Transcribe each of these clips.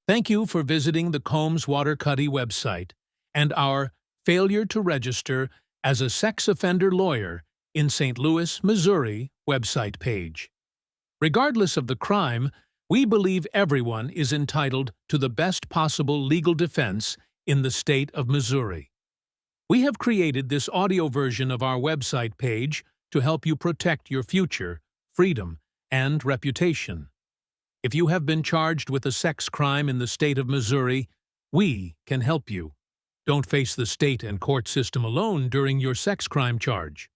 Thank you for visiting the Combs Waterkotte website and our Failure to Register as a Sex Offender Lawyer in St. Louis, Missouri website page. Regardless of the crime, we believe everyone is entitled to the best possible legal defense in the state of Missouri. We have created this audio version of our website page to help you protect your future, freedom, and reputation. If you have been charged with a sex crime in the state of Missouri, we can help you. Don't face the state and court system alone during your sex crime charge.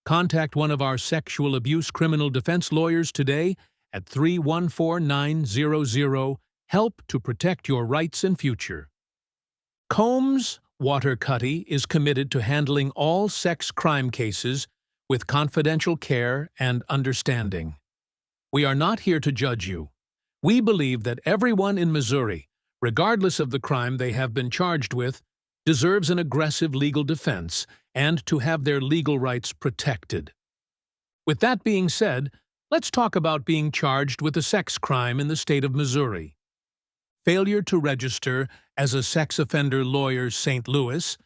Contact one of our sexual abuse criminal defense lawyers today at 314-900-HELP to protect your rights and future. Combs Waterkotte is committed to handling all sex crime cases with confidential care and understanding. We are not here to judge you. We believe that everyone in Missouri, regardless of the crime they have been charged with, deserves an aggressive legal defense and to have their legal rights protected. With that being said, let's talk about being charged with a sex crime in the state of Missouri. Failure to register as a sex offender lawyer, St. Louis,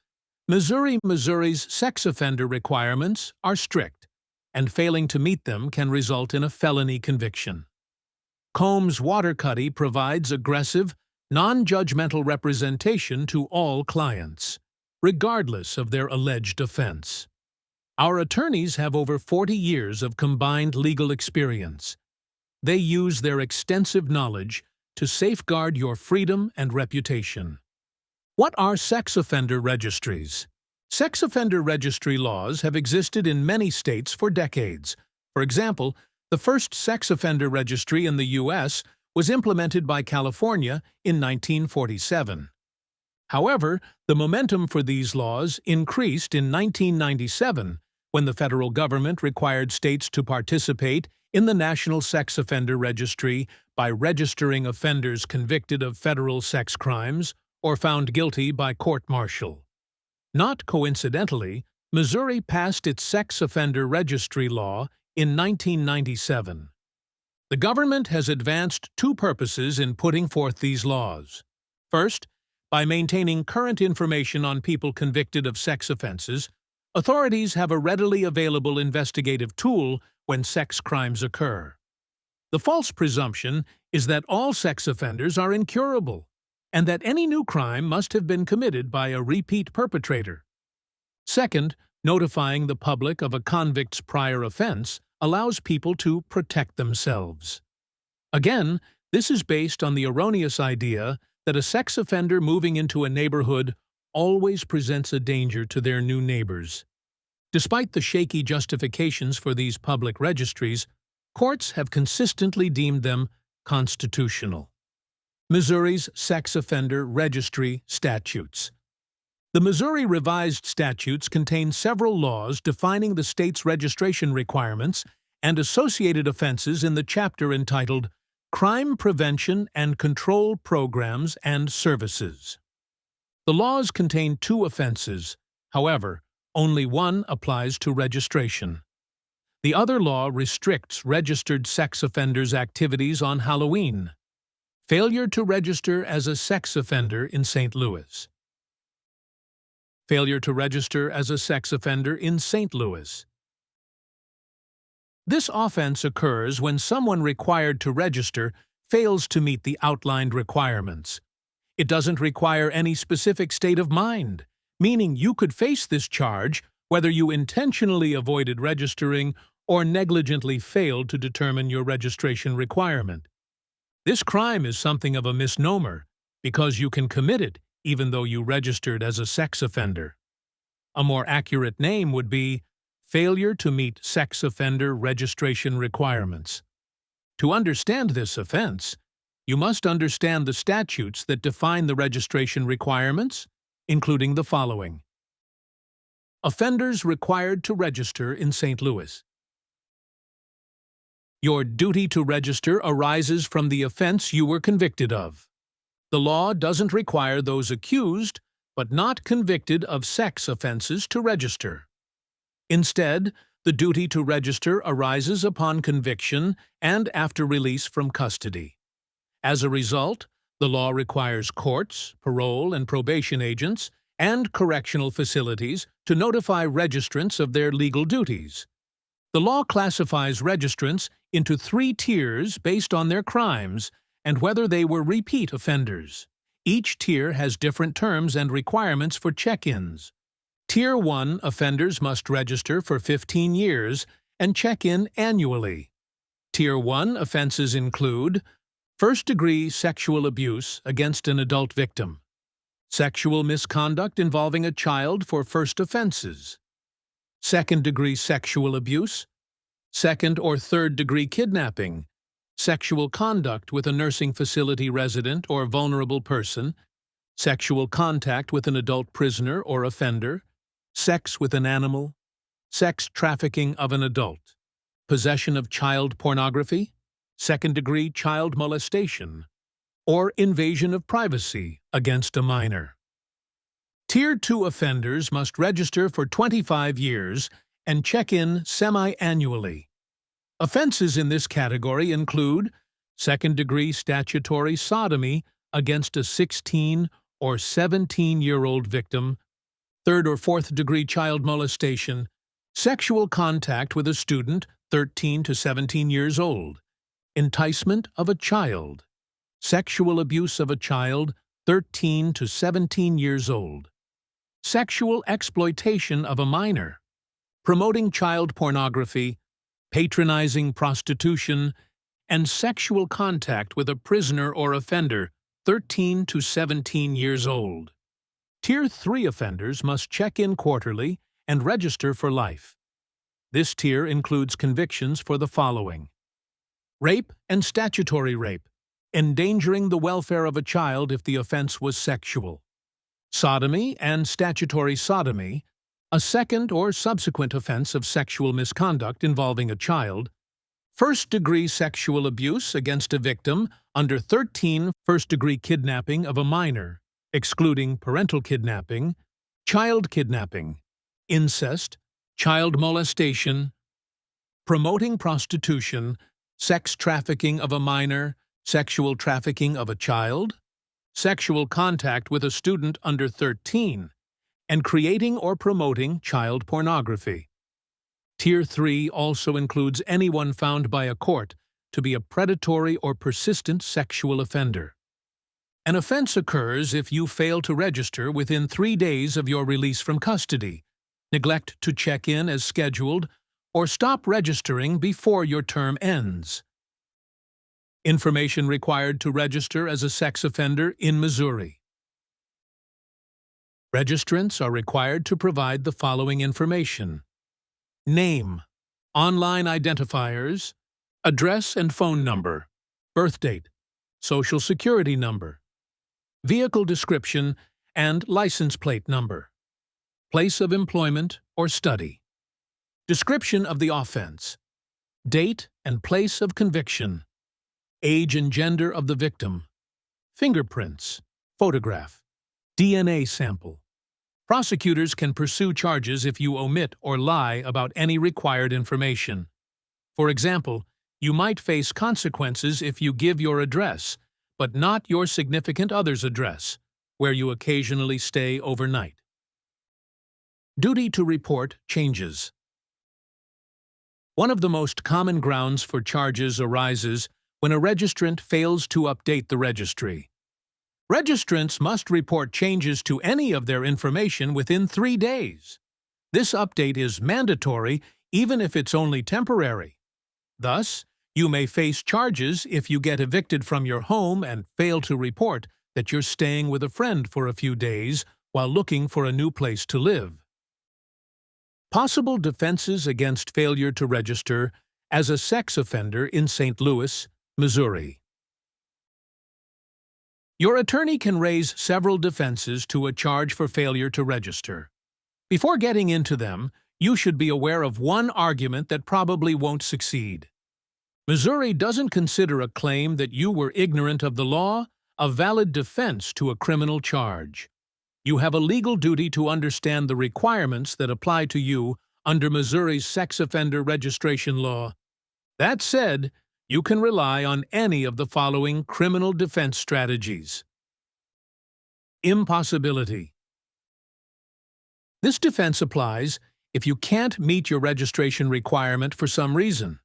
Missouri. Missouri's sex offender requirements are strict, and failing to meet them can result in a felony conviction. Combs Waterkotte provides aggressive, non-judgmental representation to all clients, regardless of their alleged offense. Our attorneys have over 40 years of combined legal experience. They use their extensive knowledge to safeguard your freedom and reputation. What are sex offender registries? Sex offender registry laws have existed in many states for decades. For example, the first sex offender registry in the U.S. was implemented by California in 1947. However, the momentum for these laws increased in 1997 when the federal government required states to participate in the National Sex Offender Registry by registering offenders convicted of federal sex crimes or found guilty by court-martial. Not coincidentally, Missouri passed its sex offender registry law in 1997. The government has advanced two purposes in putting forth these laws. First, by maintaining current information on people convicted of sex offenses, authorities have a readily available investigative tool when sex crimes occur. The false presumption is that all sex offenders are incurable, and that any new crime must have been committed by a repeat perpetrator. Second, notifying the public of a convict's prior offense allows people to protect themselves. Again, this is based on the erroneous idea that a sex offender moving into a neighborhood always presents a danger to their new neighbors. Despite the shaky justifications for these public registries, courts have consistently deemed them constitutional. Missouri's Sex Offender Registry Statutes. The Missouri Revised Statutes contain several laws defining the state's registration requirements and associated offenses in the chapter entitled Crime Prevention and Control Programs and Services. The laws contain two offenses. However, only one applies to registration. The other law restricts registered sex offenders' activities on Halloween. Failure to register as a sex offender in St. Louis. Failure to register as a sex offender in St. Louis. This offense occurs when someone required to register fails to meet the outlined requirements. It doesn't require any specific state of mind, meaning you could face this charge whether you intentionally avoided registering or negligently failed to determine your registration requirement. This crime is something of a misnomer because you can commit it even though you registered as a sex offender. A more accurate name would be failure to meet sex offender registration requirements. To understand this offense, you must understand the statutes that define the registration requirements, including the following. Offenders required to register in St. Louis. Your duty to register arises from the offense you were convicted of. The law doesn't require those accused but not convicted of sex offenses to register. Instead, the duty to register arises upon conviction and after release from custody. As a result, The law requires courts, parole and probation agents, and correctional facilities to notify registrants of their legal duties. The law classifies registrants into 3 tiers based on their crimes and whether they were repeat offenders. Each tier has different terms and requirements for check-ins. Tier 1 offenders must register for 15 years and check in annually. Tier 1 offenses include first-degree sexual abuse against an adult victim, sexual misconduct involving a child for first offenses, second-degree sexual abuse, second- or third-degree kidnapping, sexual conduct with a nursing facility resident or vulnerable person, sexual contact with an adult prisoner or offender, sex with an animal, sex trafficking of an adult, possession of child pornography, second-degree child molestation, or invasion of privacy against a minor. Tier 2 offenders must register for 25 years and check in semi-annually. Offenses in this category include second-degree statutory sodomy against a 16 or 17-year-old victim, third- or fourth-degree child molestation, sexual contact with a student 13 to 17 years old, enticement of a child, sexual abuse of a child 13 to 17 years old, sexual exploitation of a minor, promoting child pornography, patronizing prostitution, and sexual contact with a prisoner or offender 13 to 17 years old. Tier 3 offenders must check in quarterly and register for life. This tier includes convictions for the following: rape and statutory rape, endangering the welfare of a child if the offense was sexual; sodomy and statutory sodomy, a second or subsequent offense of sexual misconduct involving a child; first-degree sexual abuse against a victim under 13, first-degree kidnapping of a minor, excluding parental kidnapping, child kidnapping, incest, child molestation, promoting prostitution, sex trafficking of a minor, sexual trafficking of a child, sexual contact with a student under 13, and creating or promoting child pornography. Tier 3 also includes anyone found by a court to be a predatory or persistent sexual offender. An offense occurs if you fail to register within 3 days of your release from custody, neglect to check in as scheduled, or stop registering before your term ends. Information required to register as a sex offender in Missouri. Registrants are required to provide the following information: name, online identifiers, address and phone number, birth date, social security number, vehicle description and license plate number, place of employment or study, description of the offense, date and place of conviction, age and gender of the victim, fingerprints, photograph, DNA sample. Prosecutors can pursue charges if you omit or lie about any required information. For example, you might face consequences if you give your address, but not your significant other's address, where you occasionally stay overnight. Duty to report changes. One of the most common grounds for charges arises when a registrant fails to update the registry. Registrants must report changes to any of their information within 3 days. This update is mandatory even if it's only temporary. Thus, you may face charges if you get evicted from your home and fail to report that you're staying with a friend for a few days while looking for a new place to live. Possible defenses against failure to register as a sex offender in St. Louis, Missouri. Your attorney can raise several defenses to a charge for failure to register. Before getting into them, you should be aware of one argument that probably won't succeed. Missouri doesn't consider a claim that you were ignorant of the law a valid defense to a criminal charge. You have a legal duty to understand the requirements that apply to you under Missouri's sex offender registration law. That said, You can rely on any of the following criminal defense strategies. Impossibility. This defense applies if you can't meet your registration requirement for some reason.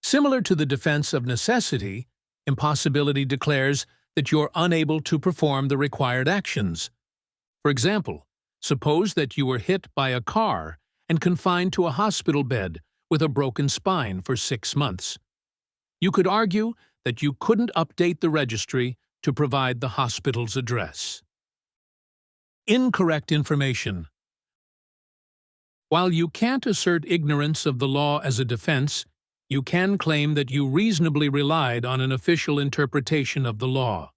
Similar to the defense of necessity, impossibility declares that you're unable to perform the required actions. For example, suppose that you were hit by a car and confined to a hospital bed with a broken spine for 6 months. You could argue that you couldn't update the registry to provide the hospital's address. Incorrect information. While you can't assert ignorance of the law as a defense, you can claim that you reasonably relied on an official interpretation of the law.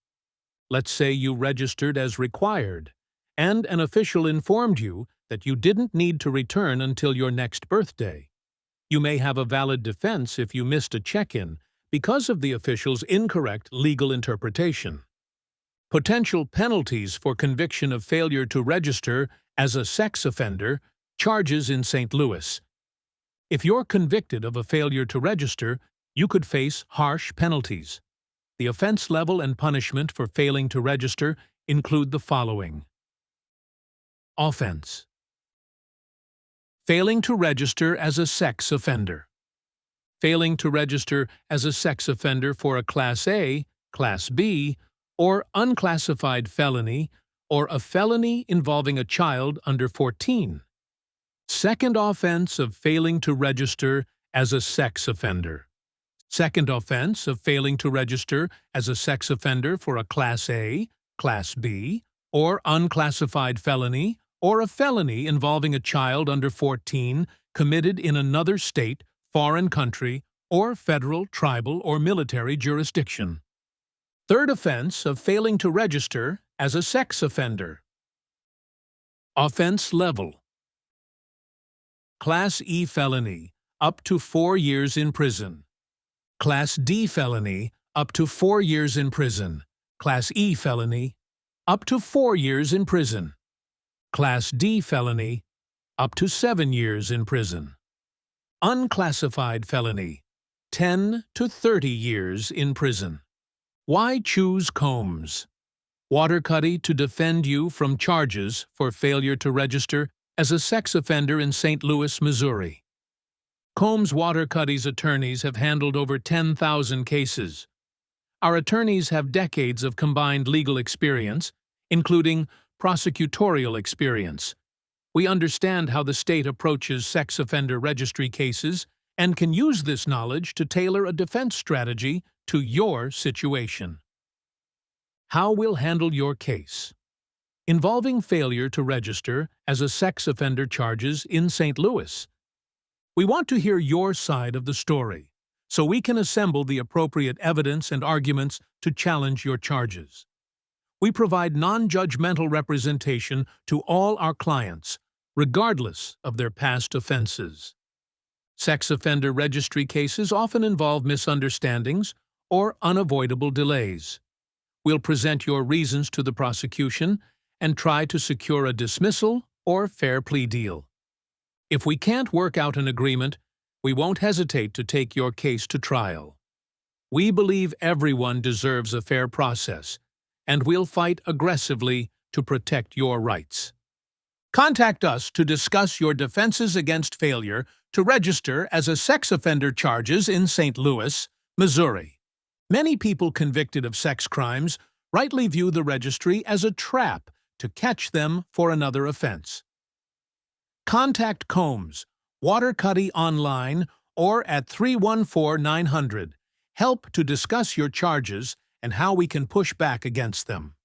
Let's say you registered as required, and an official informed you that you didn't need to return until your next birthday. You may have a valid defense if you missed a check-in because of the official's incorrect legal interpretation. Potential penalties for conviction of failure to register as a sex offender charges in St. Louis. If you're convicted of a failure to register, you could face harsh penalties. The offense level and punishment for failing to register include the following. Offense: failing to register as a sex offender. Failing to register as a sex offender for a Class A, Class B, or unclassified felony, or a felony involving a child under 14. Second offense of failing to register as a sex offender. Second offense of failing to register as a sex offender for a Class A, Class B, or unclassified felony, or a felony involving a child under 14 committed in another state, foreign country, or federal, tribal, or military jurisdiction. Third offense of failing to register as a sex offender. Offense level: Class E felony, up to 4 years in prison. Class D felony, up to 4 years in prison. Class E felony, up to 4 years in prison. Class D felony, up to 7 years in prison. Unclassified felony, 10 to 30 years in prison. Why choose Combs Waterkotte to defend you from charges for failure to register as a sex offender in St. Louis, Missouri? Combs Waterkotte's attorneys have handled over 10,000 cases. Our attorneys have decades of combined legal experience, including prosecutorial experience. We understand how the state approaches sex offender registry cases and can use this knowledge to tailor a defense strategy to your situation. How we'll handle your case. Involving failure to register as a sex offender charges in St. Louis. We want to hear your side of the story, so we can assemble the appropriate evidence and arguments to challenge your charges. We provide non-judgmental representation to all our clients, regardless of their past offenses. Sex offender registry cases often involve misunderstandings or unavoidable delays. We'll present your reasons to the prosecution and try to secure a dismissal or fair plea deal. If we can't work out an agreement, we won't hesitate to take your case to trial. We believe everyone deserves a fair process, and we'll fight aggressively to protect your rights. Contact us to discuss your defenses against failure to register as a sex offender charges in St. Louis, Missouri. Many people convicted of sex crimes rightly view the registry as a trap to catch them for another offense. Contact Combs Waterkotte online or at 314-900. Help to discuss your charges and how we can push back against them.